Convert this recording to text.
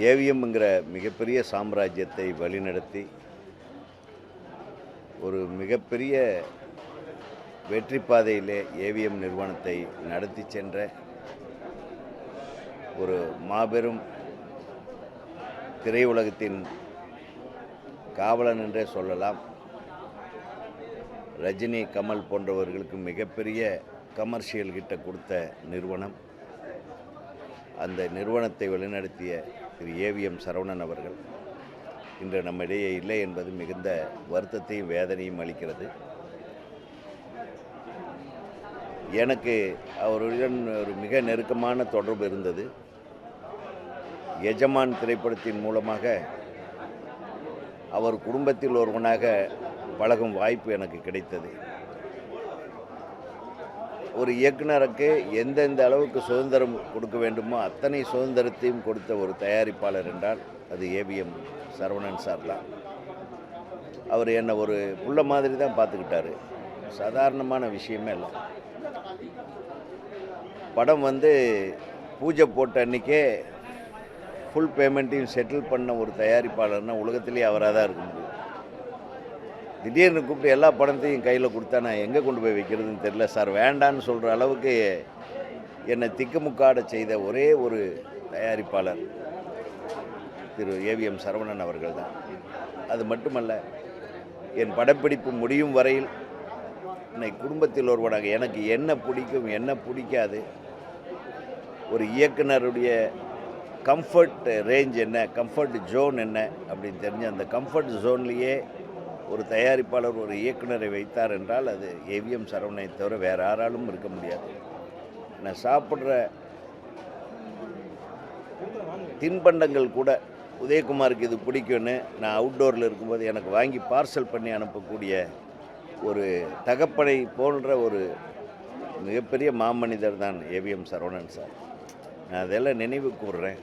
ஏவிஎம்ங்கிற மிகப்பெரிய சாம்ராஜ்யத்தை வழிநடத்தி ஒரு மிகப்பெரிய வெற்றி பாதையிலே ஏவிஎம் நிறுவனத்தை நடத்தி சென்ற ஒரு மாபெரும் திரையுலகத்தின் காவலன் என்றே சொல்லலாம். ரஜினி, கமல் போன்றவர்களுக்கு மிகப்பெரிய கமர்ஷியல் கிட்ட கொடுத்த நிறுவனம். அந்த நிறுவனத்தை வழிநடத்திய திரு ஏவிஎம் சரவணன் அவர்கள் இன்று நம்மிடையே இல்லை என்பது மிகுந்த வருத்தத்தையும் வேதனையும் அளிக்கிறது. எனக்கு அவருடன் ஒரு மிக நெருக்கமான தொடர்பு இருந்தது. எஜமான் திரைப்படத்தின் மூலமாக அவர் குடும்பத்தில் ஒருவனாக பழகும் வாய்ப்பு எனக்கு கிடைத்தது. ஒரு இயக்குனருக்கு எந்தெந்த அளவுக்கு சுதந்திரம் கொடுக்க வேண்டுமோ அத்தனை சுதந்திரத்தையும் கொடுத்த ஒரு தயாரிப்பாளர் என்றால் அது ஏவிஎம் சரவணன் சார் தான். அவர் என்னை ஒரு புள்ள மாதிரி தான் பார்த்துக்கிட்டாரு. சாதாரணமான விஷயமே இல்லை. படம் பூஜை போட்ட அன்றைக்கே ஃபுல் பேமெண்ட்டையும் செட்டில் பண்ண ஒரு தயாரிப்பாளர்னால் உலகத்திலேயே அவராக தான் இருக்க முடியும். திடீர்னு கூப்பிட்டு எல்லா படத்தையும் கையில் கொடுத்தா நான் எங்கே கொண்டு போய் வைக்கிறதுன்னு தெரியல சார், வேண்டான்னு சொல்கிற அளவுக்கு என்னை திக்குமுக்காட செய்த ஒரே ஒரு தயாரிப்பாளர் திரு ஏவிஎம் சரவணன் அவர்கள் தான். அது மட்டுமல்ல, என் படப்பிடிப்பு முடியும் வரையில் என்னை குடும்பத்தில் ஒருவனாக எனக்கு என்ன பிடிக்கும் என்ன பிடிக்காது, ஒரு இயக்குனருடைய கம்ஃபர்ட் ரேஞ்ச் என்ன, கம்ஃபர்ட் ஜோன் என்ன அப்படின்னு தெரிஞ்சு அந்த கம்ஃபர்ட் ஜோன்லேயே ஒரு தயாரிப்பாளர் ஒரு இயக்குனரை வைத்தார் என்றால் அது ஏவிஎம் சரவணனை தவிர வேறு யாராலும் இருக்க முடியாது. நான் சாப்பிட்ற தின்பண்டங்கள் கூட உதயகுமாருக்கு இது பிடிக்கும்னு நான் அவுட்டோரில் இருக்கும்போது எனக்கு வாங்கி பார்சல் பண்ணி அனுப்பக்கூடிய ஒரு தகப்பனை போன்ற ஒரு மிகப்பெரிய மாமனிதர் தான் ஏவிஎம் சரவணன் சார். நான் அதெல்லாம் நினைவு கூறுறேன்.